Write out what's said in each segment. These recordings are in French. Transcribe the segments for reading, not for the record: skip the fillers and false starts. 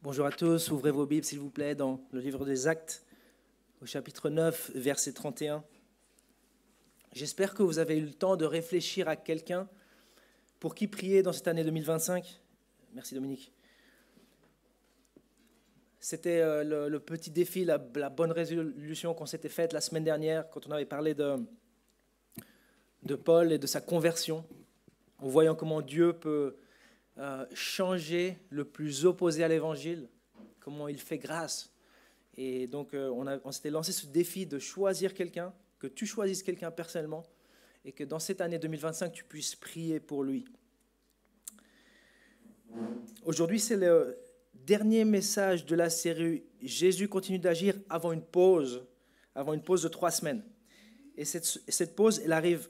Bonjour à tous, ouvrez vos Bibles s'il vous plaît dans le livre des Actes, au chapitre 9, verset 31. J'espère que vous avez eu le temps de réfléchir à quelqu'un pour qui prier dans cette année 2025. Merci Dominique. C'était le petit défi, la bonne résolution qu'on s'était faite la semaine dernière quand on avait parlé de Paul et de sa conversion, en voyant comment Dieu peut changer le plus opposé à l'évangile, comment il fait grâce. Et donc on s'était lancé ce défi de choisir quelqu'un, que tu choisisses quelqu'un personnellement, et que dans cette année 2025, tu puisses prier pour lui. Aujourd'hui, c'est le dernier message de la série « Jésus continue d'agir » avant une pause de 3 semaines. Et cette pause, elle arrive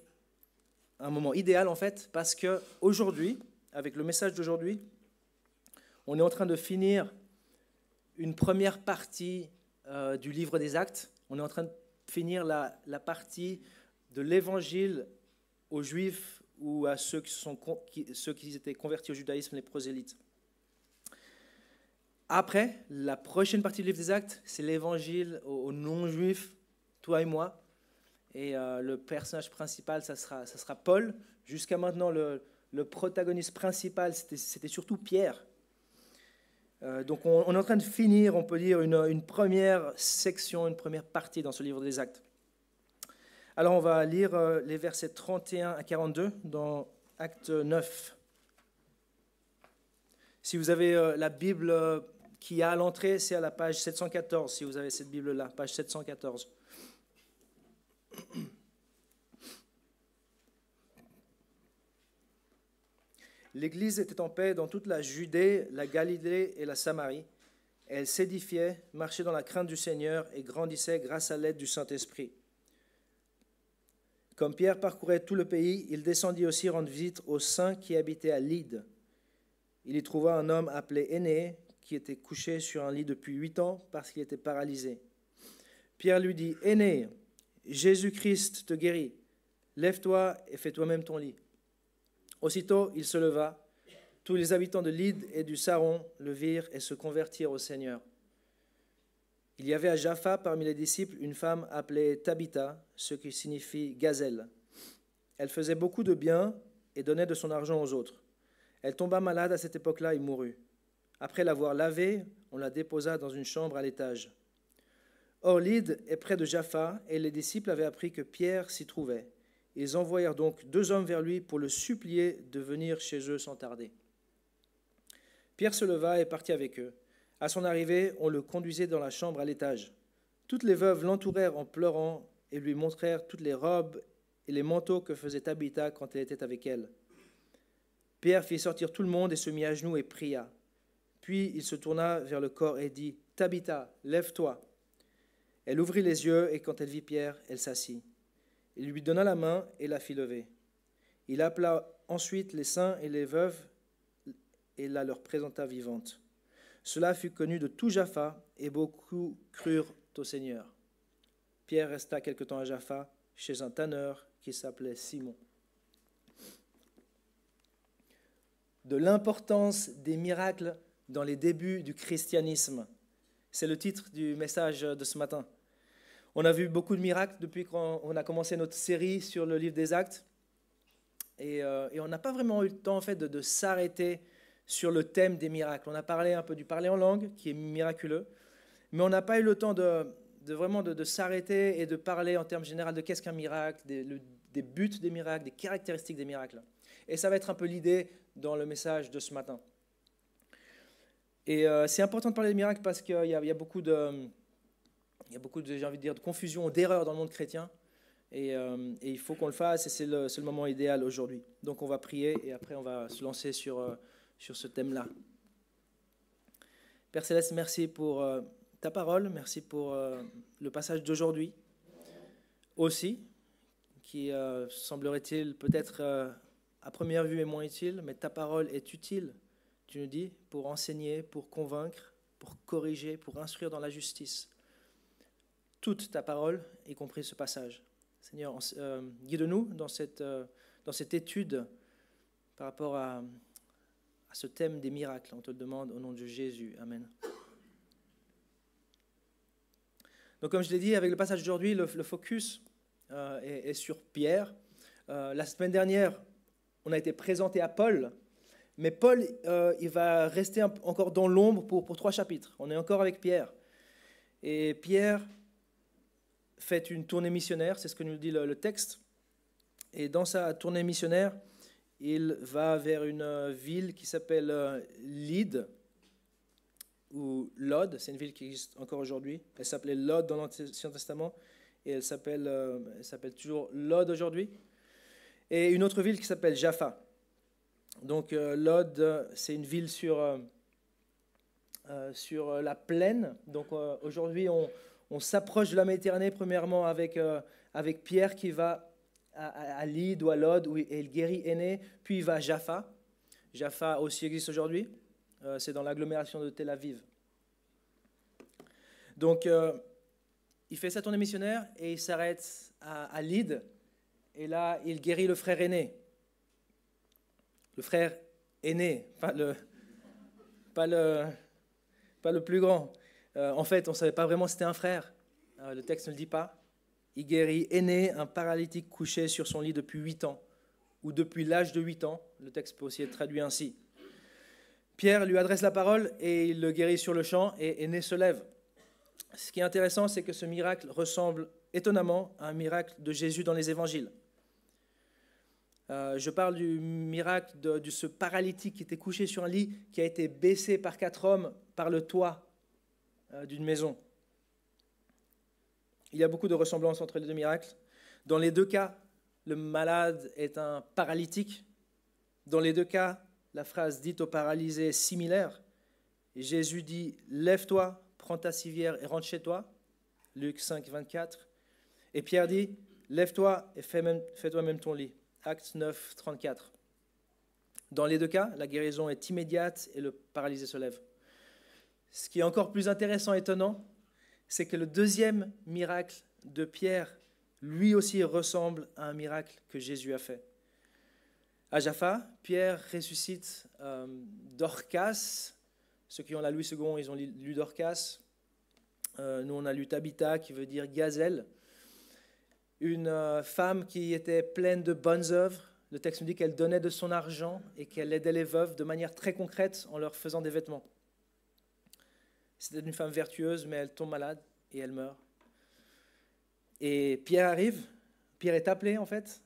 à un moment idéal, en fait, parce qu'aujourd'hui, avec le message d'aujourd'hui, on est en train de finir une première partie du livre des Actes. On est en train de finir la partie de l'évangile aux Juifs ou à ceux qui étaient convertis au judaïsme, les prosélytes. Après, la prochaine partie du livre des Actes, c'est l'évangile aux non-juifs, toi et moi. Et le personnage principal, ça sera Paul. Jusqu'à maintenant, le protagoniste principal, c'était surtout Pierre. Donc on est en train de finir, on peut dire, une première section, une première partie dans ce livre des Actes. Alors on va lire les versets 31 à 42 dans Acte 9. Si vous avez la Bible qui est à l'entrée, c'est à la page 714, si vous avez cette Bible-là, page 714. L'Église était en paix dans toute la Judée, la Galilée et la Samarie. Elle s'édifiait, marchait dans la crainte du Seigneur et grandissait grâce à l'aide du Saint-Esprit. Comme Pierre parcourait tout le pays, il descendit aussi rendre visite aux saints qui habitaient à Lyde. Il y trouva un homme appelé Énée, qui était couché sur un lit depuis 8 ans parce qu'il était paralysé. Pierre lui dit, « Énée, Jésus-Christ te guérit. Lève-toi et fais toi-même ton lit. » Aussitôt, il se leva. Tous les habitants de Lyde et du Saron le virent et se convertirent au Seigneur. Il y avait à Jaffa, parmi les disciples, une femme appelée Tabitha, ce qui signifie gazelle. Elle faisait beaucoup de bien et donnait de son argent aux autres. Elle tomba malade à cette époque-là et mourut. Après l'avoir lavée, on la déposa dans une chambre à l'étage. Or, Lyde est près de Jaffa, et les disciples avaient appris que Pierre s'y trouvait. Ils envoyèrent donc 2 hommes vers lui pour le supplier de venir chez eux sans tarder. Pierre se leva et partit avec eux. À son arrivée, on le conduisait dans la chambre à l'étage. Toutes les veuves l'entourèrent en pleurant et lui montrèrent toutes les robes et les manteaux que faisait Tabitha quand elle était avec elle. Pierre fit sortir tout le monde et se mit à genoux et pria. Puis il se tourna vers le corps et dit, « Tabitha, lève-toi. » Elle ouvrit les yeux et quand elle vit Pierre, elle s'assit. Il lui donna la main et la fit lever. Il appela ensuite les saints et les veuves et la leur présenta vivante. Cela fut connu de tout Jaffa et beaucoup crurent au Seigneur. Pierre resta quelque temps à Jaffa chez un tanneur qui s'appelait Simon. De l'importance des miracles dans les débuts du christianisme. C'est le titre du message de ce matin. On a vu beaucoup de miracles depuis qu'on a commencé notre série sur le livre des Actes. Et on n'a pas vraiment eu le temps en fait, de s'arrêter sur le thème des miracles. On a parlé un peu du parler en langue, qui est miraculeux, mais on n'a pas eu le temps de s'arrêter et de parler en termes généraux de qu'est-ce qu'un miracle, des buts des miracles, des caractéristiques des miracles. Et ça va être un peu l'idée dans le message de ce matin. Et c'est important de parler des miracles parce qu'il y a beaucoup de... Il y a beaucoup de, j'ai envie de dire, de confusion, d'erreurs dans le monde chrétien. Et il faut qu'on le fasse et c'est le moment idéal aujourd'hui. Donc on va prier et après on va se lancer sur ce thème-là. Père Céleste, merci pour ta parole, merci pour le passage d'aujourd'hui aussi, qui semblerait-il peut-être à première vue est moins utile, mais ta parole est utile, tu nous dis, pour enseigner, pour convaincre, pour corriger, pour instruire dans la justice. Toute ta parole, y compris ce passage. Seigneur, guide-nous dans cette étude par rapport à ce thème des miracles. On te le demande au nom de Jésus. Amen. Donc comme je l'ai dit, avec le passage d'aujourd'hui, le focus est sur Pierre. La semaine dernière, on a été présenté à Paul, mais Paul, il va rester encore dans l'ombre pour 3 chapitres. On est encore avec Pierre. Et Pierre fait une tournée missionnaire, c'est ce que nous dit le texte. Et dans sa tournée missionnaire, il va vers une ville qui s'appelle Lyde, ou Lod, c'est une ville qui existe encore aujourd'hui. Elle s'appelait Lod dans l'Ancien Testament, et elle s'appelle toujours Lod aujourd'hui. Et une autre ville qui s'appelle Jaffa. Donc Lod, c'est une ville sur la plaine. Donc aujourd'hui, on s'approche de la Méditerranée, premièrement avec Pierre qui va à Lyde ou à Lod, où il guérit Énée, puis il va à Jaffa. Jaffa aussi existe aujourd'hui. C'est dans l'agglomération de Tel Aviv. Donc, il fait sa tournée missionnaire et il s'arrête à Lyde. Et là, il guérit le frère aîné. Le frère aîné, pas le plus grand. En fait, on ne savait pas vraiment si c'était un frère. Le texte ne le dit pas. Il guérit Énée, un paralytique couché sur son lit depuis 8 ans, ou depuis l'âge de 8 ans. Le texte peut aussi être traduit ainsi. Pierre lui adresse la parole et il le guérit sur le champ et Énée se lève. Ce qui est intéressant, c'est que ce miracle ressemble étonnamment à un miracle de Jésus dans les évangiles. Je parle du miracle de ce paralytique qui était couché sur un lit, qui a été baissé par 4 hommes par le toit d'une maison. Il y a beaucoup de ressemblances entre les 2 miracles. Dans les 2 cas, le malade est un paralytique. Dans les 2 cas, la phrase dite au paralysé est similaire. Et Jésus dit « Lève-toi, prends ta civière et rentre chez toi ». Luc 5, 24. Et Pierre dit « Lève-toi et fais-toi même ton lit ». Actes 9, 34. Dans les 2 cas, la guérison est immédiate et le paralysé se lève. Ce qui est encore plus intéressant et étonnant, c'est que le 2e miracle de Pierre, lui aussi ressemble à un miracle que Jésus a fait. À Jaffa, Pierre ressuscite Dorcas. Ceux qui ont la Louis II, ils ont lu Dorcas. Nous, on a lu Tabitha, qui veut dire gazelle. Une femme qui était pleine de bonnes œuvres. Le texte nous dit qu'elle donnait de son argent et qu'elle aidait les veuves de manière très concrète en leur faisant des vêtements. C'était une femme vertueuse, mais elle tombe malade et elle meurt. Et Pierre arrive, Pierre est appelé en fait,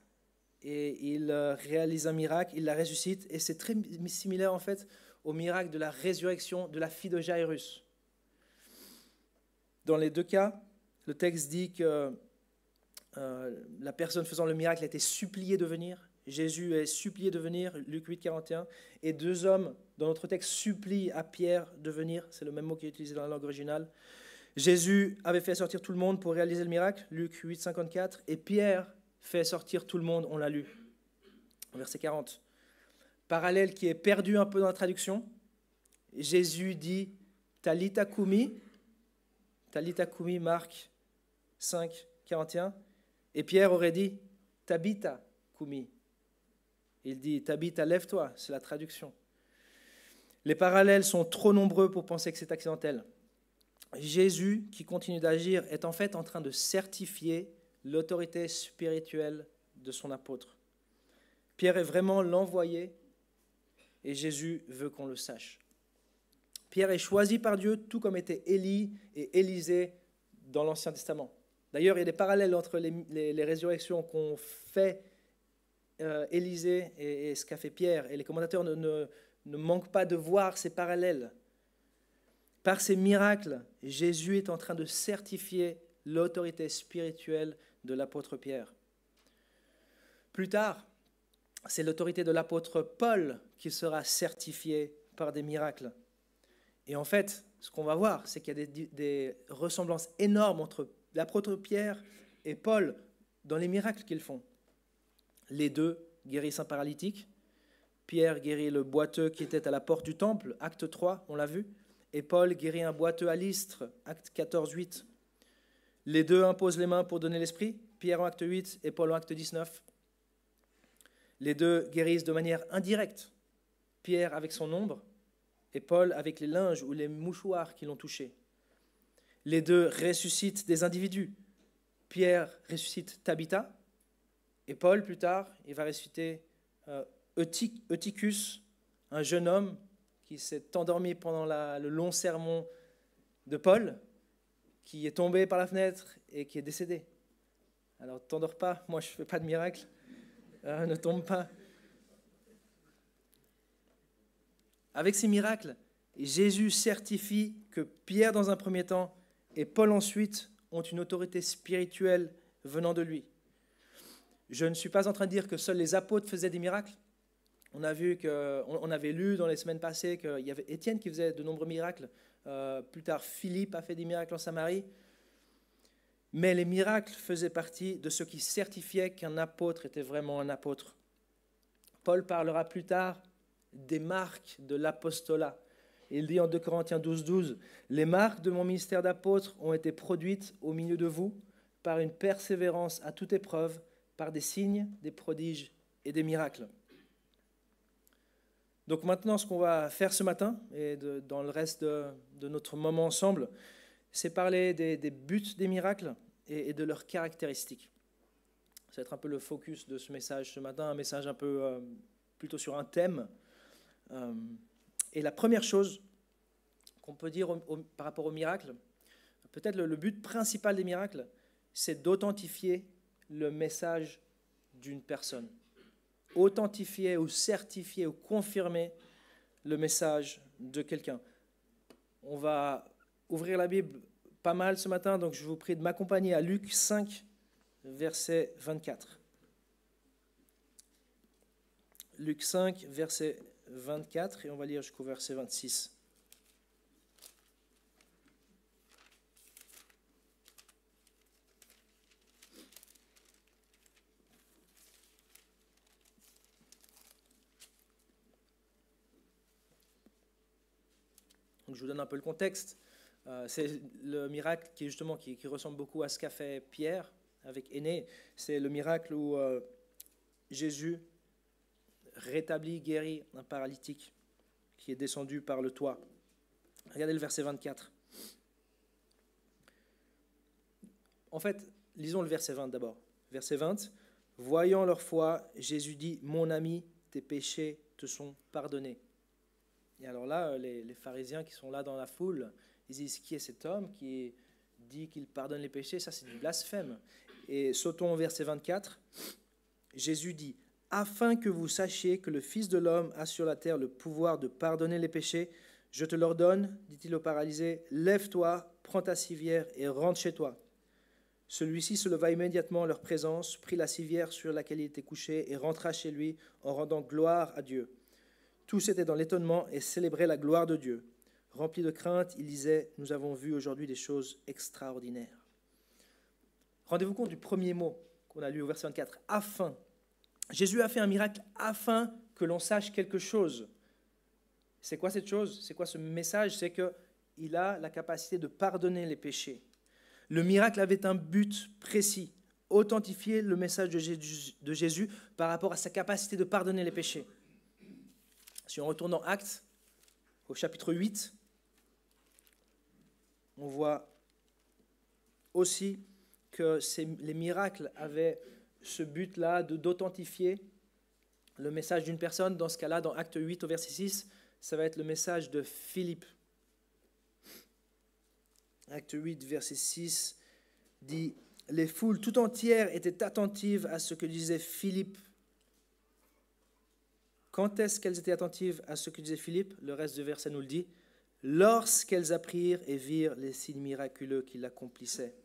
et il réalise un miracle, il la ressuscite, et c'est très similaire en fait au miracle de la résurrection de la fille de Jairus. Dans les 2 cas, le texte dit que la personne faisant le miracle a été suppliée de venir. Jésus est supplié de venir, Luc 8, 41, et 2 hommes, dans notre texte, supplient à Pierre de venir, c'est le même mot qui est utilisé dans la langue originale. Jésus avait fait sortir tout le monde pour réaliser le miracle, Luc 8, 54, et Pierre fait sortir tout le monde, on l'a lu, verset 40. Parallèle qui est perdu un peu dans la traduction, Jésus dit « Talitha Kumi », Marc 5, 41, et Pierre aurait dit « Tabitha Kumi ». Il dit « Tabitha, lève-toi », c'est la traduction. Les parallèles sont trop nombreux pour penser que c'est accidentel. Jésus, qui continue d'agir, est en fait en train de certifier l'autorité spirituelle de son apôtre. Pierre est vraiment l'envoyé et Jésus veut qu'on le sache. Pierre est choisi par Dieu, tout comme étaient Élie et Élisée dans l'Ancien Testament. D'ailleurs, il y a des parallèles entre les résurrections qu'ont fait Élisée et ce qu'a fait Pierre. Et les commentateurs ne manquent pas de voir ces parallèles. Par ces miracles, Jésus est en train de certifier l'autorité spirituelle de l'apôtre Pierre. Plus tard, c'est l'autorité de l'apôtre Paul qui sera certifiée par des miracles. Et en fait, ce qu'on va voir, c'est qu'il y a des ressemblances énormes entre l'apôtre Pierre et Paul dans les miracles qu'ils font. Les 2 guérissent un paralytique. Pierre guérit le boiteux qui était à la porte du temple, acte 3, on l'a vu. Et Paul guérit un boiteux à Lystre, acte 14, 8. Les 2 imposent les mains pour donner l'esprit, Pierre en acte 8 et Paul en acte 19. Les 2 guérissent de manière indirecte. Pierre avec son ombre et Paul avec les linges ou les mouchoirs qui l'ont touché. Les deux ressuscitent des individus. Pierre ressuscite Tabitha et Paul, plus tard, il va ressusciter Eutychus, un jeune homme qui s'est endormi pendant le long sermon de Paul, qui est tombé par la fenêtre et qui est décédé. Alors, t'endors pas, moi je ne fais pas de miracle, ne tombe pas. Avec ces miracles, Jésus certifie que Pierre dans un premier temps et Paul ensuite ont une autorité spirituelle venant de lui. Je ne suis pas en train de dire que seuls les apôtres faisaient des miracles. On avait lu dans les semaines passées qu'il y avait Étienne qui faisait de nombreux miracles. Plus tard, Philippe a fait des miracles en Samarie. Mais les miracles faisaient partie de ce qui certifiait qu'un apôtre était vraiment un apôtre. Paul parlera plus tard des marques de l'apostolat. Il dit en 2 Corinthiens 12, « Les marques de mon ministère d'apôtre ont été produites au milieu de vous par une persévérance à toute épreuve, par des signes, des prodiges et des miracles. » Donc maintenant, ce qu'on va faire ce matin, et dans le reste de notre moment ensemble, c'est parler des buts des miracles et de leurs caractéristiques. Ça va être un peu le focus de ce message ce matin, un message un peu plutôt sur un thème. Et la première chose qu'on peut dire par rapport aux miracles, peut-être le but principal des miracles, c'est d'authentifier le message d'une personne. Authentifier ou certifier ou confirmer le message de quelqu'un. On va ouvrir la Bible pas mal ce matin, donc je vous prie de m'accompagner à Luc 5, verset 24. Luc 5, verset 24, et on va lire jusqu'au verset 26. Donc, je vous donne un peu le contexte. C'est le miracle qui ressemble beaucoup à ce qu'a fait Pierre avec Énée. C'est le miracle où Jésus rétablit, guérit un paralytique qui est descendu par le toit. Regardez le verset 24. En fait, lisons le verset 20 d'abord. Verset 20. « Voyant leur foi, Jésus dit, « Mon ami, tes péchés te sont pardonnés. » Et alors là, les pharisiens qui sont là dans la foule, ils disent, qui est cet homme qui dit qu'il pardonne les péchés? Ça, c'est du blasphème. Et sautons au verset 24. Jésus dit, afin que vous sachiez que le Fils de l'homme a sur la terre le pouvoir de pardonner les péchés, je te l'ordonne, dit-il au paralysé, lève-toi, prends ta civière et rentre chez toi. Celui-ci se leva immédiatement en leur présence, prit la civière sur laquelle il était couché et rentra chez lui en rendant gloire à Dieu. Tous étaient dans l'étonnement et célébraient la gloire de Dieu. Remplis de crainte, ils disaient, nous avons vu aujourd'hui des choses extraordinaires. Rendez-vous compte du premier mot qu'on a lu au verset 24, afin. Jésus a fait un miracle afin que l'on sache quelque chose. C'est quoi cette chose? C'est quoi ce message? C'est qu'il a la capacité de pardonner les péchés. Le miracle avait un but précis, authentifier le message de Jésus par rapport à sa capacité de pardonner les péchés. Si on retourne dans Actes, au chapitre 8, on voit aussi que les miracles avaient ce but-là d'authentifier le message d'une personne. Dans ce cas-là, dans Acte 8, au verset 6, ça va être le message de Philippe. Acte 8, verset 6 dit « Les foules tout entières étaient attentives à ce que disait Philippe. » Quand est-ce qu'elles étaient attentives à ce que disait Philippe? Le reste du verset nous le dit. « Lorsqu'elles apprirent et virent les signes miraculeux qu'il accomplissait. »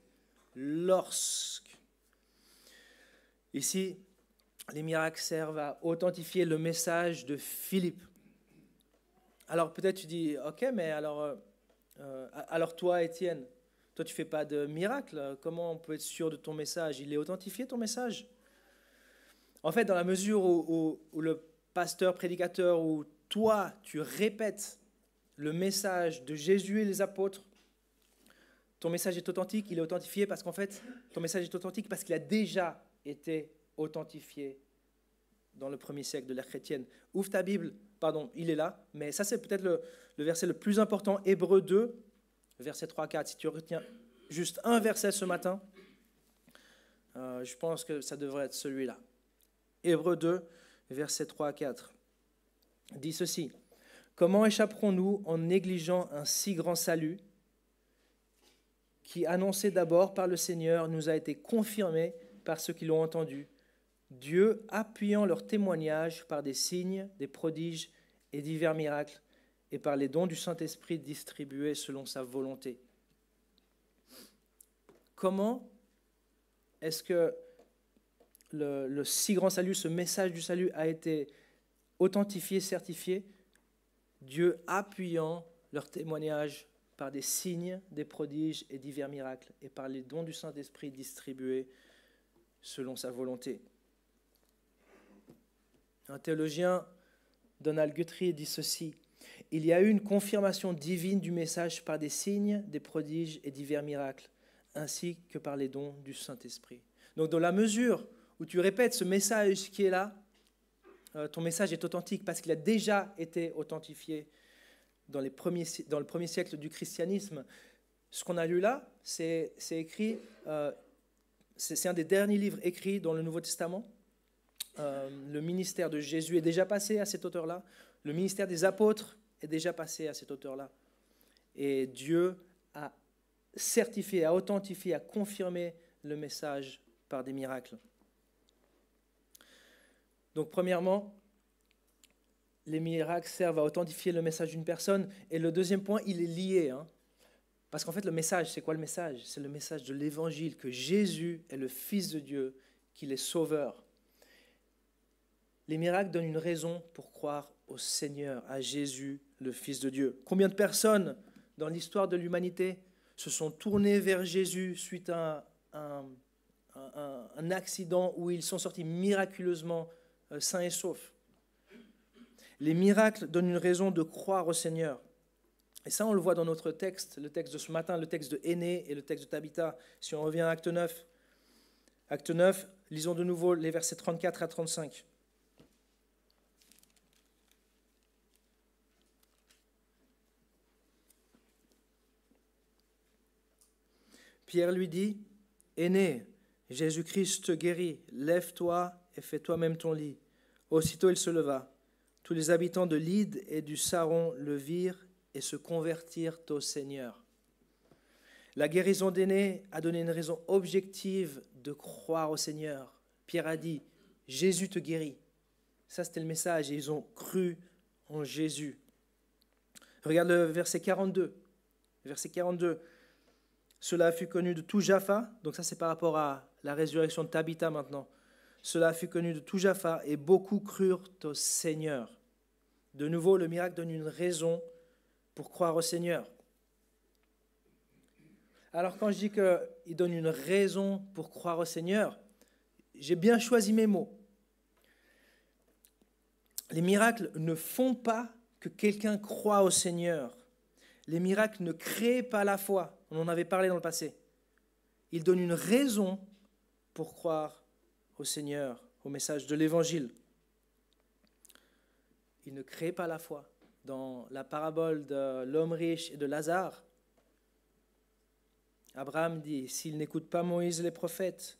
Lorsque. Ici, les miracles servent à authentifier le message de Philippe. Alors peut-être tu dis, ok, mais alors toi, Étienne, toi tu ne fais pas de miracle. Comment on peut être sûr de ton message? Il est authentifié ton message? En fait, dans la mesure où le pasteur, prédicateur, où toi tu répètes le message de Jésus et les apôtres, ton message est authentique, il est authentifié parce qu'en fait, ton message est authentique parce qu'il a déjà été authentifié dans le premier siècle de l'ère chrétienne. Ouvre ta Bible pardon, il est là, mais ça c'est peut-être le verset le plus important, Hébreux 2, verset 3 à 4. Si tu retiens juste un verset ce matin, je pense que ça devrait être celui-là. Hébreux 2, verset 3 à 4, dit ceci. Comment échapperons-nous en négligeant un si grand salut qui, annoncé d'abord par le Seigneur, nous a été confirmé par ceux qui l'ont entendu, Dieu appuyant leur témoignage par des signes, des prodiges et divers miracles, et par les dons du Saint-Esprit distribués selon sa volonté. Comment est-ce que le si grand salut, ce message du salut a été authentifié, certifié? Dieu appuyant leur témoignage par des signes, des prodiges et divers miracles, et par les dons du Saint-Esprit distribués selon sa volonté. Un théologien, Donald Guthrie, dit ceci. Il y a eu une confirmation divine du message par des signes, des prodiges et divers miracles, ainsi que par les dons du Saint-Esprit. Donc dans la mesure où tu répètes ce message qui est là, ton message est authentique parce qu'il a déjà été authentifié dans le premier siècle du christianisme. Ce qu'on a lu là, c'est écrit, c'est un des derniers livres écrits dans le Nouveau Testament. Le ministère de Jésus est déjà passé à cette hauteur-là. Le ministère des apôtres est déjà passé à cette hauteur-là. Et Dieu a certifié, a authentifié, a confirmé le message par des miracles. Donc, premièrement, les miracles servent à authentifier le message d'une personne. Et le deuxième point, il est lié. Parce qu'en fait, le message, c'est quoi le message? C'est le message de l'Évangile, que Jésus est le Fils de Dieu, qu'il est sauveur. Les miracles donnent une raison pour croire au Seigneur, à Jésus, le Fils de Dieu. Combien de personnes dans l'histoire de l'humanité se sont tournées vers Jésus suite à un accident où ils sont sortis miraculeusement sains et saufs? Les miracles donnent une raison de croire au Seigneur. Et ça, on le voit dans notre texte, le texte de ce matin, le texte de Énée et le texte de Tabitha. Si on revient à Acte 9, Acte 9, lisons de nouveau les versets 34 à 35. Pierre lui dit, « Énée, Jésus-Christ te guérit, lève-toi et fais toi-même ton lit. » Aussitôt il se leva. Tous les habitants de Lyde et du Saron le virent et se convertirent au Seigneur. La guérison d'Énée a donné une raison objective de croire au Seigneur. Pierre a dit, « Jésus te guérit. » Ça, c'était le message et ils ont cru en Jésus. Regarde le verset 42. Verset 42. Cela fut connu de tout Jaffa, donc ça c'est par rapport à la résurrection de Tabitha maintenant. Cela fut connu de tout Jaffa et beaucoup crurent au Seigneur. De nouveau, le miracle donne une raison pour croire au Seigneur. Alors quand je dis qu'il donne une raison pour croire au Seigneur, j'ai bien choisi mes mots. Les miracles ne font pas que quelqu'un croit au Seigneur. Les miracles ne créent pas la foi. On en avait parlé dans le passé. Ils donnent une raison pour croire au Seigneur, au message de l'Évangile. Ils ne créent pas la foi. Dans la parabole de l'homme riche et de Lazare, Abraham dit, « S'ils n'écoutent pas Moïse et les prophètes,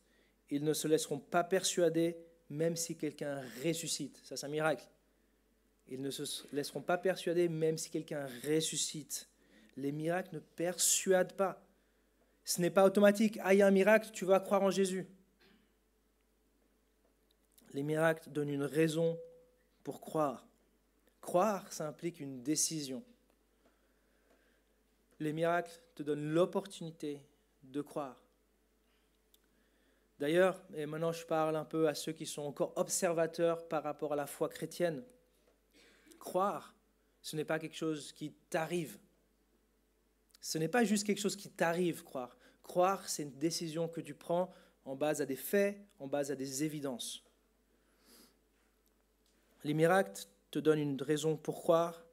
ils ne se laisseront pas persuader, même si quelqu'un ressuscite. » Ça, c'est un miracle. Ils ne se laisseront pas persuader, même si quelqu'un ressuscite. Les miracles ne persuadent pas. Ce n'est pas automatique. Ah, il y a un miracle, tu vas croire en Jésus. Les miracles donnent une raison pour croire. Croire, ça implique une décision. Les miracles te donnent l'opportunité de croire. D'ailleurs, et maintenant je parle un peu à ceux qui sont encore observateurs par rapport à la foi chrétienne, croire, ce n'est pas quelque chose qui t'arrive. Ce n'est pas juste quelque chose qui t'arrive, croire. Croire, c'est une décision que tu prends en base à des faits, en base à des évidences. Les miracles te donnent une raison pour croire.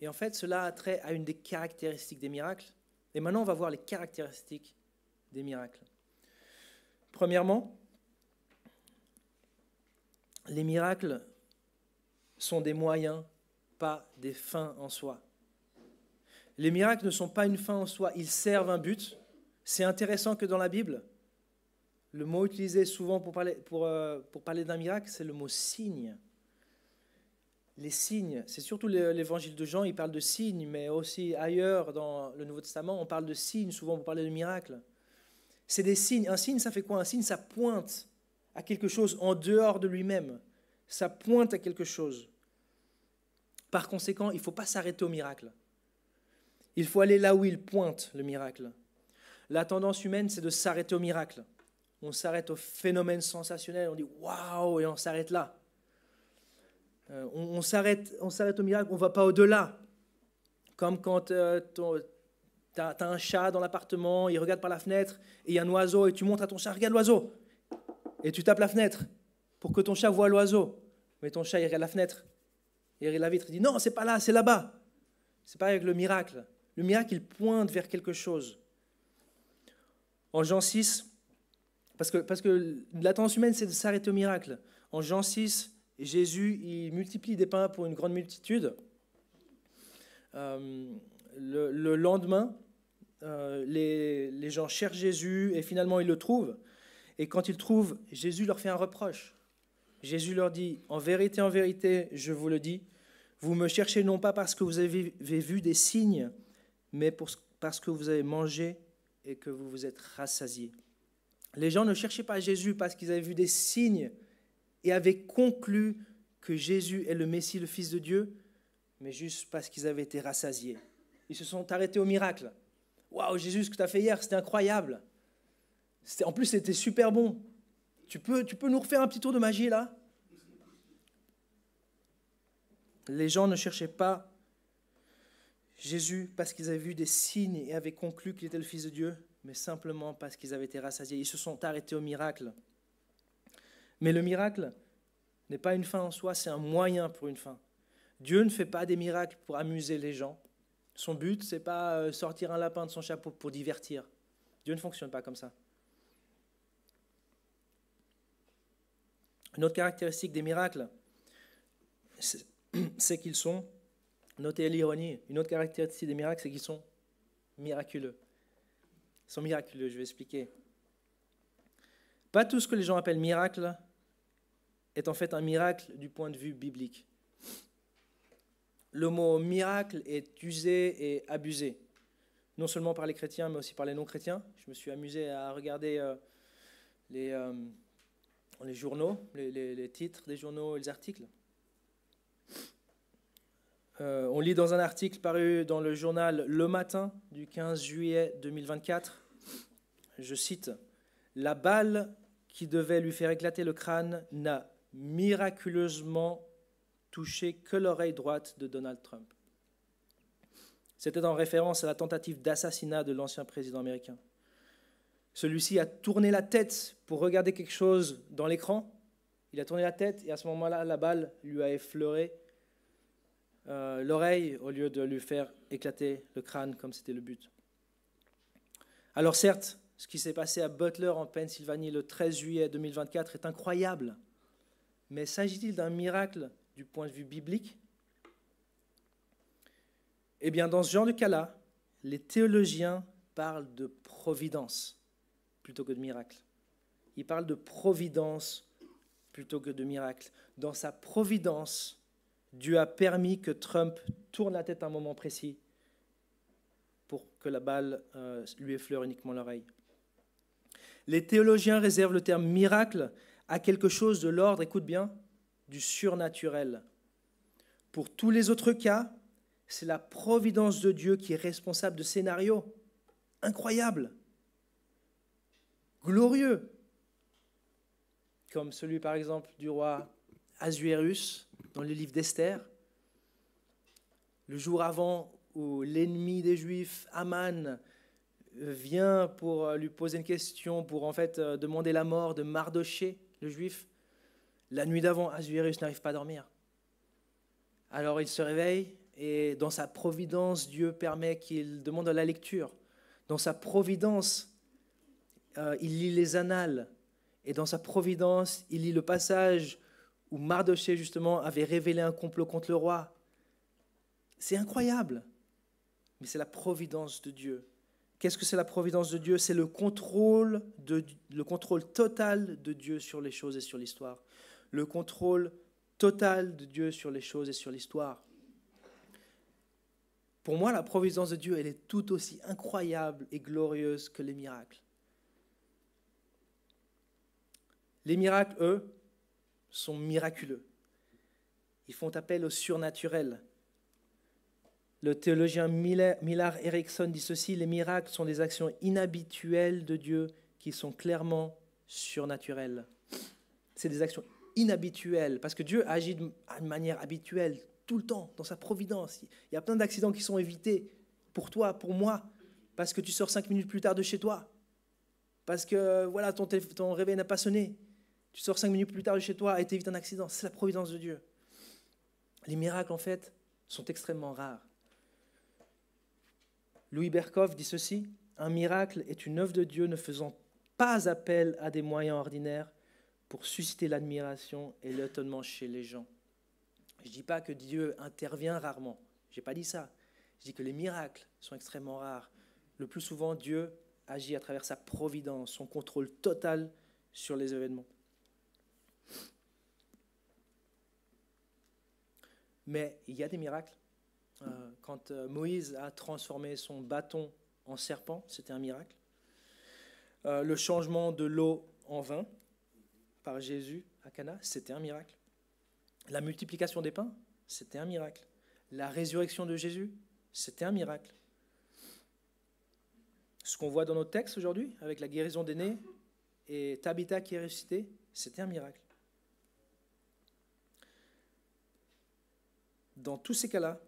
Et en fait, cela a trait à une des caractéristiques des miracles. Et maintenant, on va voir les caractéristiques des miracles. Premièrement, les miracles sont des moyens pas des fins en soi. Les miracles ne sont pas une fin en soi, ils servent un but. C'est intéressant que dans la Bible, le mot utilisé souvent pour parler d'un miracle, c'est le mot signe. Les signes, c'est surtout l'évangile de Jean, il parle de signes, mais aussi ailleurs dans le Nouveau Testament, on parle de signes souvent pour parler de miracles. C'est des signes. Un signe, ça fait quoi? Un signe, ça pointe à quelque chose en dehors de lui-même. Ça pointe à quelque chose. Par conséquent, il ne faut pas s'arrêter au miracle. Il faut aller là où il pointe, le miracle. La tendance humaine, c'est de s'arrêter au miracle. On s'arrête au phénomène sensationnel, on dit « waouh » et on s'arrête là. On s'arrête au miracle, on ne va pas au-delà. Comme quand tu as un chat dans l'appartement, il regarde par la fenêtre et il y a un oiseau et tu montres à ton chat « regarde l'oiseau » et tu tapes la fenêtre pour que ton chat voie l'oiseau. Mais ton chat, il regarde la fenêtre, il regarde la vitre, il dit « non, c'est pas là, c'est là-bas ». C'est pareil avec le miracle. Le miracle, il pointe vers quelque chose. En Jean 6, parce que la tendance humaine, c'est de s'arrêter au miracle. En Jean 6, Jésus, il multiplie des pains pour une grande multitude. Le lendemain, les gens cherchent Jésus et finalement ils le trouvent. Et quand ils le trouvent, Jésus leur fait un reproche. Jésus leur dit, en vérité, je vous le dis, vous me cherchez non pas parce que vous avez vu des signes, mais parce que vous avez mangé et que vous vous êtes rassasiés. Les gens ne cherchaient pas Jésus parce qu'ils avaient vu des signes et avaient conclu que Jésus est le Messie, le Fils de Dieu, mais juste parce qu'ils avaient été rassasiés. Ils se sont arrêtés au miracle. Waouh, Jésus, ce que tu as fait hier, c'était incroyable. En plus, c'était super bon. Tu peux nous refaire un petit tour de magie là? Les gens ne cherchaient pas Jésus parce qu'ils avaient vu des signes et avaient conclu qu'il était le Fils de Dieu, mais simplement parce qu'ils avaient été rassasiés. Ils se sont arrêtés au miracle. Mais le miracle n'est pas une fin en soi, c'est un moyen pour une fin. Dieu ne fait pas des miracles pour amuser les gens. Son but, ce n'est pas sortir un lapin de son chapeau pour divertir. Dieu ne fonctionne pas comme ça. Une autre caractéristique des miracles, c'est qu'ils sont, notez l'ironie, une autre caractéristique des miracles, c'est qu'ils sont miraculeux. Ils sont miraculeux, je vais expliquer. Pas tout ce que les gens appellent miracle est en fait un miracle du point de vue biblique. Le mot miracle est usé et abusé, non seulement par les chrétiens, mais aussi par les non-chrétiens. Je me suis amusé à regarder les journaux, les titres des journaux et les articles. On lit dans un article paru dans le journal Le Matin du 15 juillet 2024, je cite, « La balle qui devait lui faire éclater le crâne n'a miraculeusement touché que l'oreille droite de Donald Trump. » C'était en référence à la tentative d'assassinat de l'ancien président américain. Celui-ci a tourné la tête pour regarder quelque chose dans l'écran. Il a tourné la tête et à ce moment-là, la balle lui a effleuré l'oreille au lieu de lui faire éclater le crâne comme c'était le but. Alors certes, ce qui s'est passé à Butler en Pennsylvanie le 13 juillet 2024 est incroyable. Mais s'agit-il d'un miracle du point de vue biblique? Eh bien, dans ce genre de cas-là, les théologiens parlent de providence plutôt que de miracle. Ils parlent de providence plutôt que de miracle. Dans sa providence, Dieu a permis que Trump tourne la tête à un moment précis pour que la balle lui effleure uniquement l'oreille. Les théologiens réservent le terme miracle à quelque chose de l'ordre, écoute bien, du surnaturel. Pour tous les autres cas, c'est la providence de Dieu qui est responsable de scénarios incroyables, glorieux, comme celui par exemple du roi Ahasuérus dans le livre d'Esther, le jour avant où l'ennemi des Juifs, Aman, vient pour lui poser une question, pour en fait demander la mort de Mardoché, le Juif. La nuit d'avant, Ahasuérus n'arrive pas à dormir. Alors il se réveille et dans sa providence, Dieu permet qu'il demande la lecture. Dans sa providence, il lit les annales. Et dans sa providence, il lit le passage où Mardoché, justement, avait révélé un complot contre le roi. C'est incroyable, mais c'est la providence de Dieu. Qu'est-ce que c'est la providence de Dieu? C'est le contrôle total de Dieu sur les choses et sur l'histoire. Le contrôle total de Dieu sur les choses et sur l'histoire. Pour moi, la providence de Dieu, elle est tout aussi incroyable et glorieuse que les miracles. Les miracles, eux, sont miraculeux. Ils font appel au surnaturel. Le théologien Millard Erickson dit ceci: les miracles sont des actions inhabituelles de Dieu qui sont clairement surnaturelles. C'est des actions inhabituelles, parce que Dieu agit de manière habituelle, tout le temps, dans sa providence. Il y a plein d'accidents qui sont évités pour toi, pour moi, parce que tu sors 5 minutes plus tard de chez toi, parce que voilà, ton réveil n'a pas sonné. Tu sors 5 minutes plus tard de chez toi et t'évites un accident. C'est la providence de Dieu. Les miracles, en fait, sont extrêmement rares. Louis Berkhoff dit ceci: un miracle est une œuvre de Dieu ne faisant pas appel à des moyens ordinaires pour susciter l'admiration et l'étonnement chez les gens. Je ne dis pas que Dieu intervient rarement. Je n'ai pas dit ça. Je dis que les miracles sont extrêmement rares. Le plus souvent, Dieu agit à travers sa providence, son contrôle total sur les événements. Mais il y a des miracles. Quand Moïse a transformé son bâton en serpent, c'était un miracle. Le changement de l'eau en vin par Jésus à Cana, c'était un miracle. La multiplication des pains, c'était un miracle. La résurrection de Jésus, c'était un miracle. Ce qu'on voit dans nos textes aujourd'hui, avec la guérison d'aînés et Tabitha qui est ressuscitée, c'était un miracle. Dans tous ces cas-là,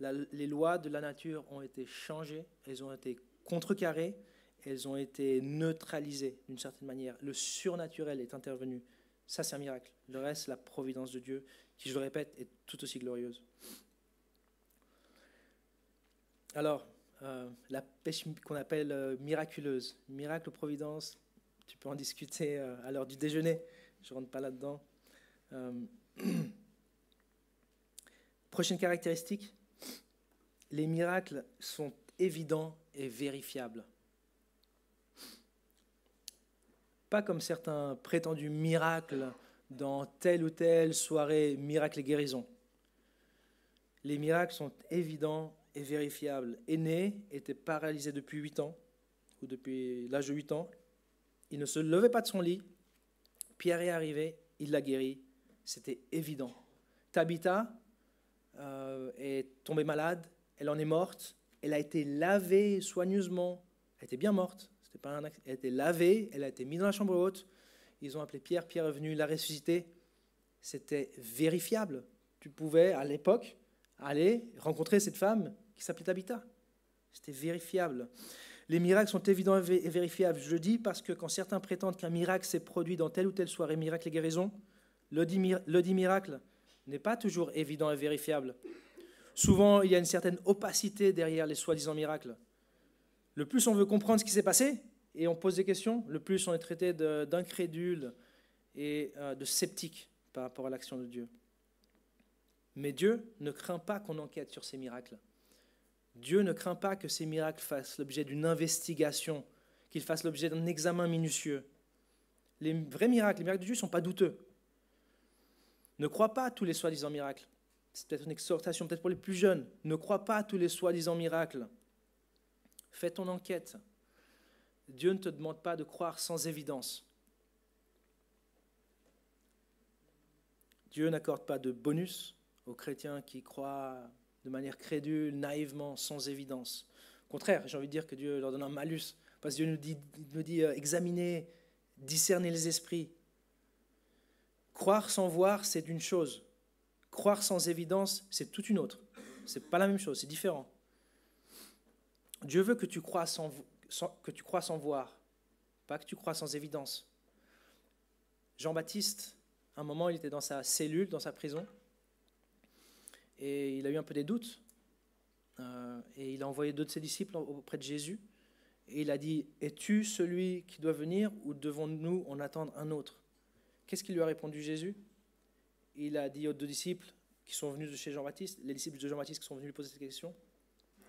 les lois de la nature ont été changées, elles ont été contrecarrées, elles ont été neutralisées d'une certaine manière. Le surnaturel est intervenu. Ça, c'est un miracle. Le reste, c'est la providence de Dieu, qui, je le répète, est tout aussi glorieuse. Alors, la pêche qu'on appelle miraculeuse, miracle ou providence, tu peux en discuter à l'heure du déjeuner. Je ne rentre pas là-dedans. Prochaine caractéristique, les miracles sont évidents et vérifiables. Pas comme certains prétendus miracles dans telle ou telle soirée miracle et guérison. Les miracles sont évidents et vérifiables. Aîné était paralysé depuis 8 ans, ou depuis l'âge de 8 ans. Il ne se levait pas de son lit. Pierre est arrivé, il l'a guéri. C'était évident. Tabitha est tombée malade, elle en est morte. Elle a été lavée soigneusement. Elle était bien morte. C'était pas un accident. Elle a été lavée, elle a été mise dans la chambre haute. Ils ont appelé Pierre, Pierre est venu la ressusciter. C'était vérifiable. Tu pouvais, à l'époque, aller rencontrer cette femme qui s'appelait Tabitha. C'était vérifiable. Les miracles sont évidents et vérifiables. Je le dis parce que quand certains prétendent qu'un miracle s'est produit dans telle ou telle soirée miracle et guérison, le dit miracle n'est pas toujours évident et vérifiable. Souvent, il y a une certaine opacité derrière les soi-disant miracles. Le plus on veut comprendre ce qui s'est passé et on pose des questions, le plus on est traité d'incrédule et de sceptique par rapport à l'action de Dieu. Mais Dieu ne craint pas qu'on enquête sur ces miracles. Dieu ne craint pas que ces miracles fassent l'objet d'une investigation, qu'ils fassent l'objet d'un examen minutieux. Les vrais miracles, les miracles de Dieu ne sont pas douteux. Ne crois pas à tous les soi-disant miracles. C'est peut-être une exhortation, peut-être pour les plus jeunes. Ne crois pas à tous les soi-disant miracles. Fais ton enquête. Dieu ne te demande pas de croire sans évidence. Dieu n'accorde pas de bonus aux chrétiens qui croient de manière crédule, naïvement, sans évidence. Au contraire, j'ai envie de dire que Dieu leur donne un malus, parce que Dieu nous dit examiner, discerner les esprits. Croire sans voir, c'est une chose. Croire sans évidence, c'est toute une autre. Ce n'est pas la même chose, c'est différent. Dieu veut que tu crois sans voir, pas que tu crois sans évidence. Jean-Baptiste, à un moment, il était dans sa cellule, dans sa prison, et il a eu un peu des doutes. Et il a envoyé 2 de ses disciples auprès de Jésus, et il a dit, « Es-tu celui qui doit venir, ou devons-nous en attendre un autre ?» Qu'est-ce qu'il lui a répondu Jésus? Il a dit aux 2 disciples, « qui sont venus de chez Jean-Baptiste, les disciples de Jean-Baptiste qui sont venus lui poser cette question,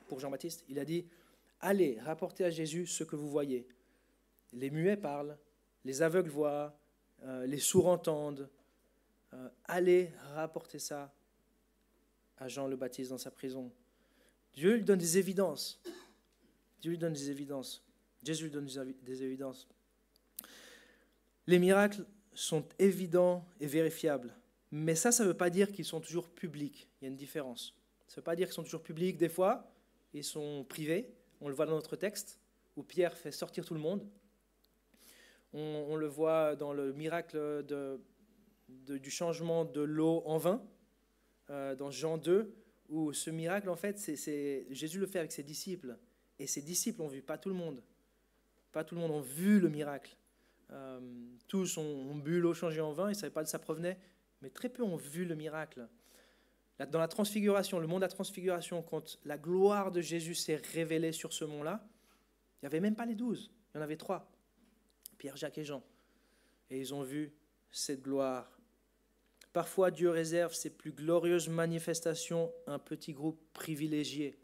pour Jean-Baptiste, il a dit, allez, rapportez à Jésus ce que vous voyez. Les muets parlent, les aveugles voient, les sourds entendent. Allez, rapportez ça à Jean le Baptiste dans sa prison. Dieu lui donne des évidences. Dieu lui donne des évidences. Jésus lui donne des évidences. Les miracles sont évidents et vérifiables. Mais ça ne veut pas dire qu'ils sont toujours publics. Il y a une différence. Ça ne veut pas dire qu'ils sont toujours publics. Des fois, ils sont privés. On le voit dans notre texte, où Pierre fait sortir tout le monde. On le voit dans le miracle du changement de l'eau en vin, dans Jean 2, où ce miracle, en fait, Jésus le fait avec ses disciples. Et ses disciples ont vu, pas tout le monde. Pas tout le monde a vu le miracle. Tous ont bu l'eau changée en vin, ils ne savaient pas d'où ça provenait, mais très peu ont vu le miracle. Dans la transfiguration, le mont de la transfiguration, quand la gloire de Jésus s'est révélée sur ce mont-là, il n'y avait même pas les 12, il y en avait 3, Pierre, Jacques et Jean. Et ils ont vu cette gloire. Parfois, Dieu réserve ses plus glorieuses manifestations à un petit groupe privilégié.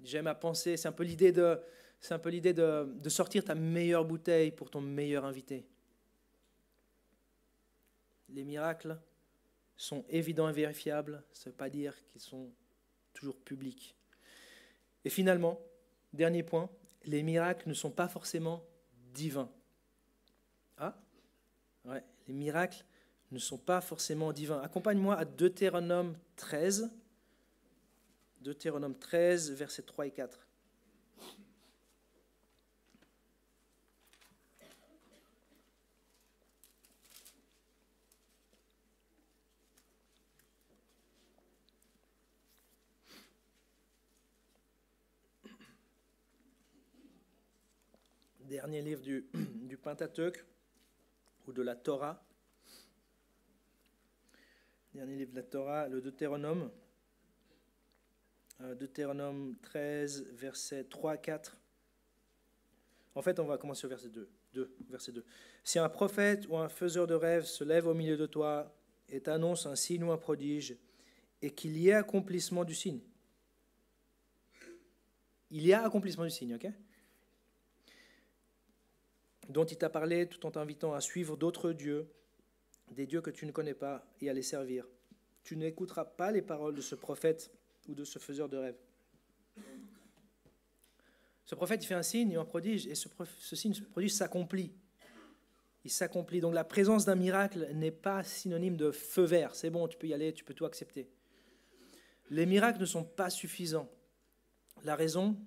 J'aime à penser, c'est un peu l'idée de sortir ta meilleure bouteille pour ton meilleur invité. Les miracles sont évidents et vérifiables, ça ne veut pas dire qu'ils sont toujours publics. Et finalement, dernier point, les miracles ne sont pas forcément divins. Ah, ouais, les miracles ne sont pas forcément divins. Accompagne-moi à Deutéronome 13. Deutéronome 13, versets 3 et 4. Dernier livre du Pentateuque ou de la Torah. Dernier livre de la Torah, le Deutéronome. Deutéronome 13, versets 3 à 4. En fait, on va commencer au verset 2. Verset 2. Si un prophète ou un faiseur de rêves se lève au milieu de toi et t'annonce un signe ou un prodige, et qu'il y ait accomplissement du signe. Il y a accomplissement du signe, ok ? Dont il t'a parlé tout en t'invitant à suivre d'autres dieux, des dieux que tu ne connais pas, et à les servir. Tu n'écouteras pas les paroles de ce prophète ou de ce faiseur de rêve. Ce prophète, il fait un signe et un prodige, et ce signe, ce prodige s'accomplit. Il s'accomplit. Donc la présence d'un miracle n'est pas synonyme de feu vert. C'est bon, tu peux y aller, tu peux tout accepter. Les miracles ne sont pas suffisants. La raison,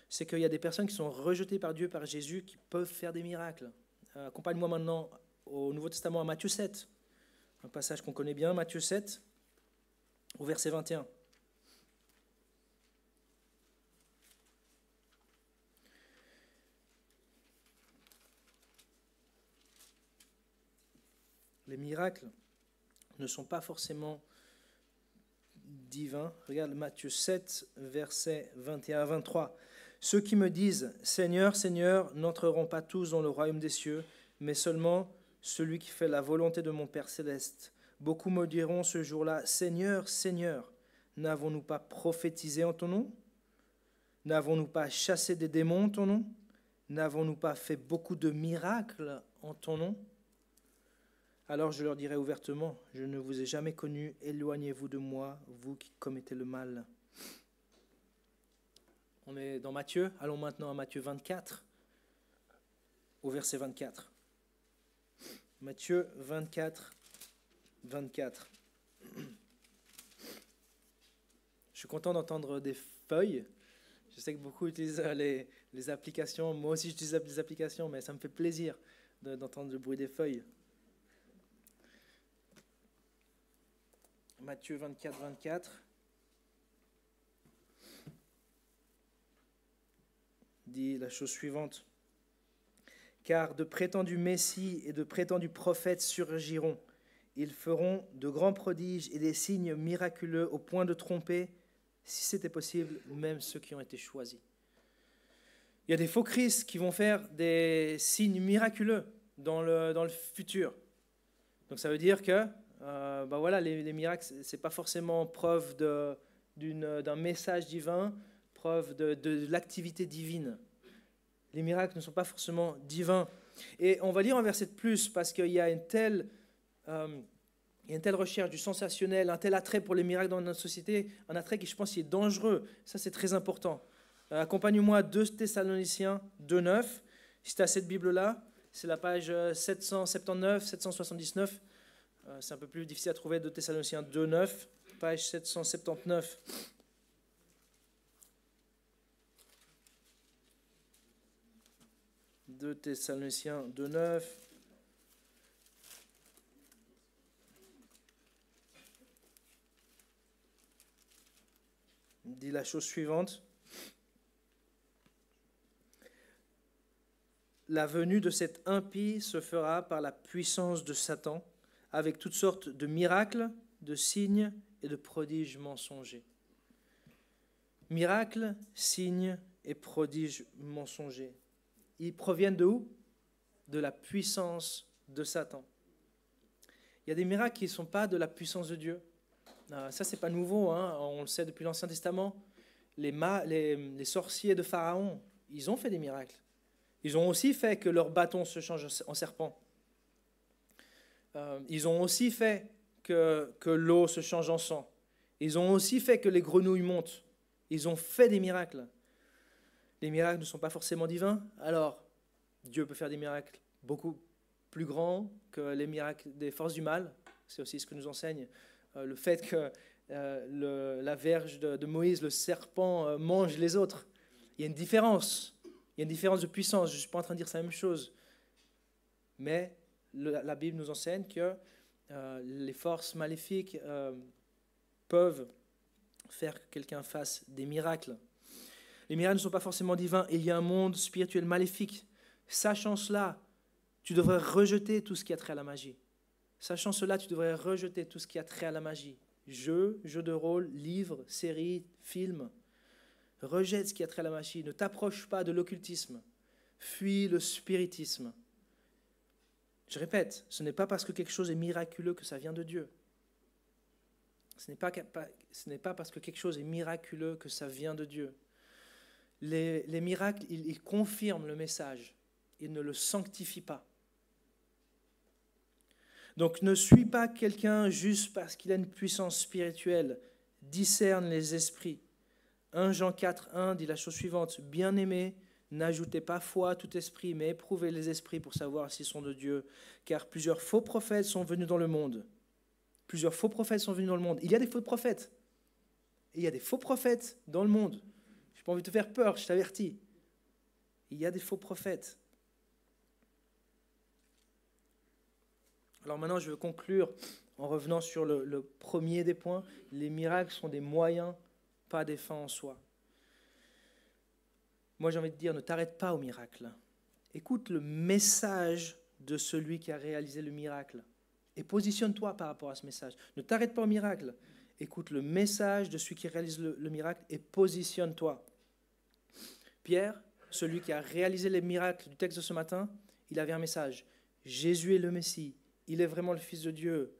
c'est qu'il y a des personnes qui sont rejetées par Dieu, par Jésus, qui peuvent faire des miracles. Accompagne-moi maintenant au Nouveau Testament, à Matthieu 7. Un passage qu'on connaît bien, Matthieu 7, au verset 21. Les miracles ne sont pas forcément divins. Regarde Matthieu 7, versets 21 à 23. Ceux qui me disent « Seigneur, Seigneur » n'entreront pas tous dans le royaume des cieux, mais seulement celui qui fait la volonté de mon Père céleste. Beaucoup me diront ce jour-là « Seigneur, Seigneur, n'avons-nous pas prophétisé en ton nom? N'avons-nous pas chassé des démons en ton nom? N'avons-nous pas fait beaucoup de miracles en ton nom ?» Alors je leur dirai ouvertement, je ne vous ai jamais connu, éloignez-vous de moi, vous qui commettez le mal. On est dans Matthieu, allons maintenant à Matthieu 24, au verset 24. Matthieu 24, 24. Je suis content d'entendre des feuilles. Je sais que beaucoup utilisent les applications, moi aussi j'utilise des applications, mais ça me fait plaisir d'entendre le bruit des feuilles. Matthieu 24, 24 dit la chose suivante. Car de prétendus messies et de prétendus prophètes surgiront. Ils feront de grands prodiges et des signes miraculeux au point de tromper, si c'était possible, même ceux qui ont été choisis. Il y a des faux Christ qui vont faire des signes miraculeux dans le futur. Donc ça veut dire que voilà, les miracles, c'est pas forcément preuve d'un message divin, preuve de l'activité divine. Les miracles ne sont pas forcément divins. Et on va lire un verset de plus parce qu'il y a une telle recherche du sensationnel, un tel attrait pour les miracles dans notre société, un attrait qui, je pense, est dangereux. Ça, c'est très important. Accompagne-moi à 2 Thessaloniciens 2,9. Si tu as cette Bible-là, c'est la page 779, 779. C'est un peu plus difficile à trouver, 2 Thessaloniciens 2,9, page 779. 2 Thessaloniciens 2,9. Il dit la chose suivante. La venue de cet impie se fera par la puissance de Satan, avec toutes sortes de miracles, de signes et de prodiges mensongers. Miracles, signes et prodiges mensongers. Ils proviennent de où? De la puissance de Satan. Il y a des miracles qui ne sont pas de la puissance de Dieu. Ça, ce n'est pas nouveau, hein. On le sait depuis l'Ancien Testament. Les sorciers de Pharaon, ils ont fait des miracles. Ils ont aussi fait que leur bâton se change en serpent. Ils ont aussi fait que l'eau se change en sang. Ils ont aussi fait que les grenouilles montent. Ils ont fait des miracles. Les miracles ne sont pas forcément divins. Alors, Dieu peut faire des miracles beaucoup plus grands que les miracles des forces du mal. C'est aussi ce que nous enseigne le fait que la verge de Moïse, le serpent, mange les autres. Il y a une différence. Il y a une différence de puissance. Je ne suis pas en train de dire la même chose. Mais la Bible nous enseigne que les forces maléfiques peuvent faire que quelqu'un fasse des miracles. Les miracles ne sont pas forcément divins. Il y a un monde spirituel maléfique. Sachant cela, tu devrais rejeter tout ce qui a trait à la magie. Sachant cela, tu devrais rejeter tout ce qui a trait à la magie. Jeux de rôle, livres, séries, films. Rejette ce qui a trait à la magie. Ne t'approche pas de l'occultisme. Fuis le spiritisme. Je répète, ce n'est pas parce que quelque chose est miraculeux que ça vient de Dieu. Ce n'est pas parce que quelque chose est miraculeux que ça vient de Dieu. Les miracles, ils confirment le message. Ils ne le sanctifient pas. Donc ne suis pas quelqu'un juste parce qu'il a une puissance spirituelle. Discerne les esprits. 1 Jean 4,1 dit la chose suivante. Bien-aimés, n'ajoutez pas foi à tout esprit, mais éprouvez les esprits pour savoir s'ils sont de Dieu. Car plusieurs faux prophètes sont venus dans le monde. Plusieurs faux prophètes sont venus dans le monde. Il y a des faux prophètes. Et il y a des faux prophètes dans le monde. Je n'ai pas envie de te faire peur, je t'avertis. Il y a des faux prophètes. Alors maintenant, je veux conclure en revenant sur le premier des points. Les miracles sont des moyens, pas des fins en soi. Moi, j'ai envie de dire, ne t'arrête pas au miracle. Écoute le message de celui qui a réalisé le miracle et positionne-toi par rapport à ce message. Ne t'arrête pas au miracle. Écoute le message de celui qui réalise le miracle et positionne-toi. Pierre, celui qui a réalisé les miracles du texte de ce matin, il avait un message. Jésus est le Messie. Il est vraiment le Fils de Dieu.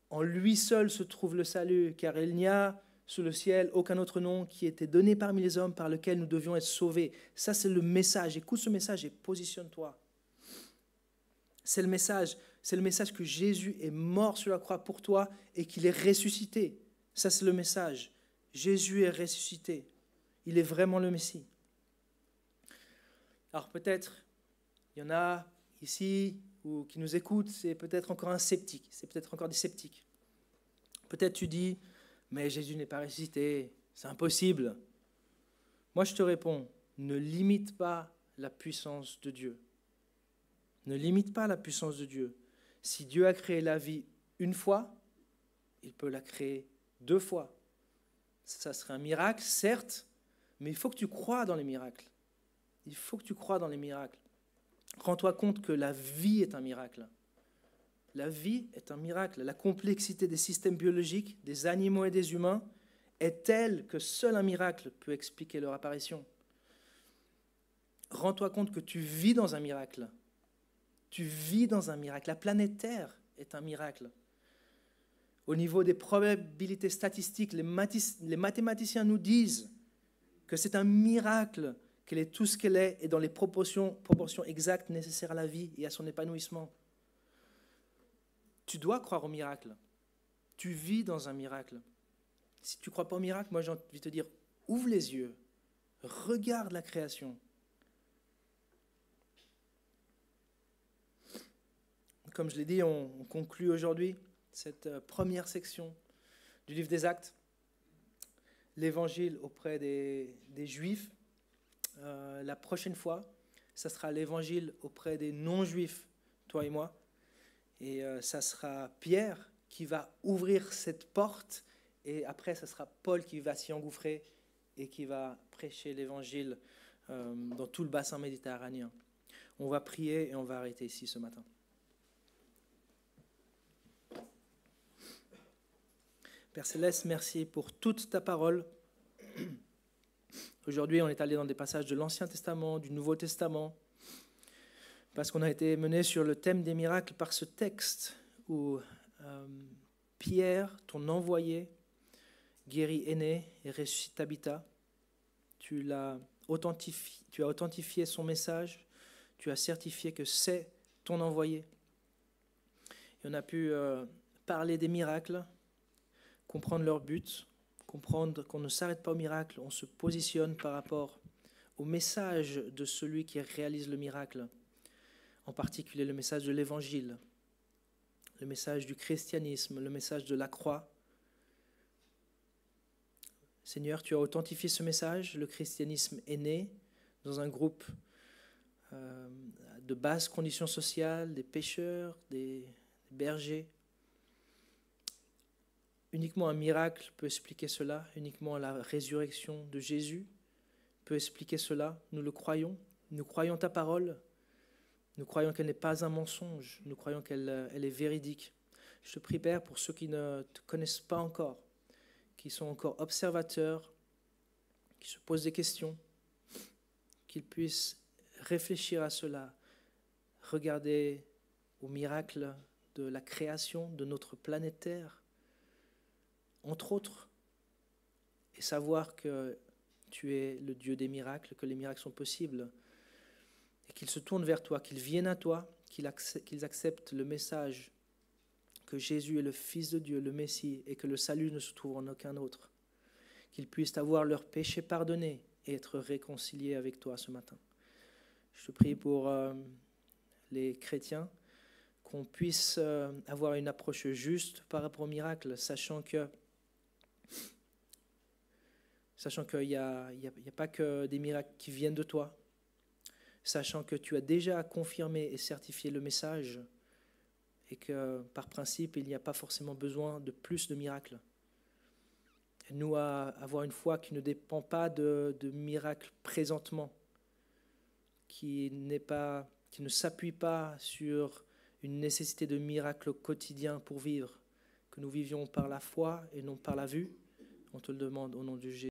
En lui seul se trouve le salut, car il n'y a sous le ciel aucun autre nom qui ait été donné parmi les hommes par lequel nous devions être sauvés. Ça, c'est le message. Écoute ce message et positionne-toi. C'est le message que Jésus est mort sur la croix pour toi et qu'il est ressuscité. Ça, c'est le message. Jésus est ressuscité. Il est vraiment le Messie. Alors peut-être, il y en a ici ou qui nous écoutent, c'est peut-être encore un sceptique, c'est peut-être encore des sceptiques. Peut-être tu dis, mais Jésus n'est pas ressuscité, c'est impossible. Moi je te réponds, ne limite pas la puissance de Dieu. Ne limite pas la puissance de Dieu. Si Dieu a créé la vie une fois, il peut la créer 2 fois. Ça serait un miracle, certes, mais il faut que tu crois dans les miracles. Il faut que tu crois dans les miracles. Rends-toi compte que la vie est un miracle. La vie est un miracle. La complexité des systèmes biologiques, des animaux et des humains, est telle que seul un miracle peut expliquer leur apparition. Rends-toi compte que tu vis dans un miracle. Tu vis dans un miracle. La planète Terre est un miracle. Au niveau des probabilités statistiques, les mathématiciens nous disent que c'est un miracle qu'elle est tout ce qu'elle est et dans les proportions exactes nécessaires à la vie et à son épanouissement. Tu dois croire au miracle. Tu vis dans un miracle. Si tu ne crois pas au miracle, moi j'ai envie de te dire, ouvre les yeux, regarde la création. Comme je l'ai dit, on conclut aujourd'hui cette première section du livre des Actes, l'évangile auprès des Juifs. La prochaine fois, ça sera l'évangile auprès des non-juifs, toi et moi. Et ça sera Pierre qui va ouvrir cette porte. Et après, ça sera Paul qui va s'y engouffrer et qui va prêcher l'évangile dans tout le bassin méditerranéen. On va prier et on va arrêter ici ce matin. Père Céleste, merci pour toute ta parole. Aujourd'hui, on est allé dans des passages de l'Ancien Testament, du Nouveau Testament, parce qu'on a été mené sur le thème des miracles par ce texte où Pierre, ton envoyé, guérit Énée et ressuscite Tabitha. Tu as authentifié son message, tu as certifié que c'est ton envoyé. Et on a pu parler des miracles, comprendre leur but, comprendre qu'on ne s'arrête pas au miracle, on se positionne par rapport au message de celui qui réalise le miracle, en particulier le message de l'Évangile, le message du christianisme, le message de la croix. Seigneur, tu as authentifié ce message, le christianisme est né dans un groupe de basses conditions sociales, des pêcheurs, des bergers. Uniquement un miracle peut expliquer cela, uniquement la résurrection de Jésus peut expliquer cela. Nous le croyons, nous croyons ta parole, nous croyons qu'elle n'est pas un mensonge, nous croyons qu'elle est véridique. Je te prie, Père, pour ceux qui ne te connaissent pas encore, qui sont encore observateurs, qui se posent des questions, qu'ils puissent réfléchir à cela, regarder au miracle de la création de notre planète Terre, entre autres, et savoir que tu es le Dieu des miracles, que les miracles sont possibles, et qu'ils se tournent vers toi, qu'ils viennent à toi, qu'ils acceptent le message que Jésus est le Fils de Dieu, le Messie, et que le salut ne se trouve en aucun autre, qu'ils puissent avoir leurs péchés pardonnés et être réconciliés avec toi ce matin. Je te prie pour les chrétiens, qu'on puisse avoir une approche juste par rapport au miracle, sachant qu'il n'y a pas que des miracles qui viennent de toi, sachant que tu as déjà confirmé et certifié le message et que par principe, il n'y a pas forcément besoin de plus de miracles. Nous, à avoir une foi qui ne dépend pas de miracles présentement, qui ne s'appuie pas sur une nécessité de miracle quotidien pour vivre, que nous vivions par la foi et non par la vue. On te le demande au nom de Jésus.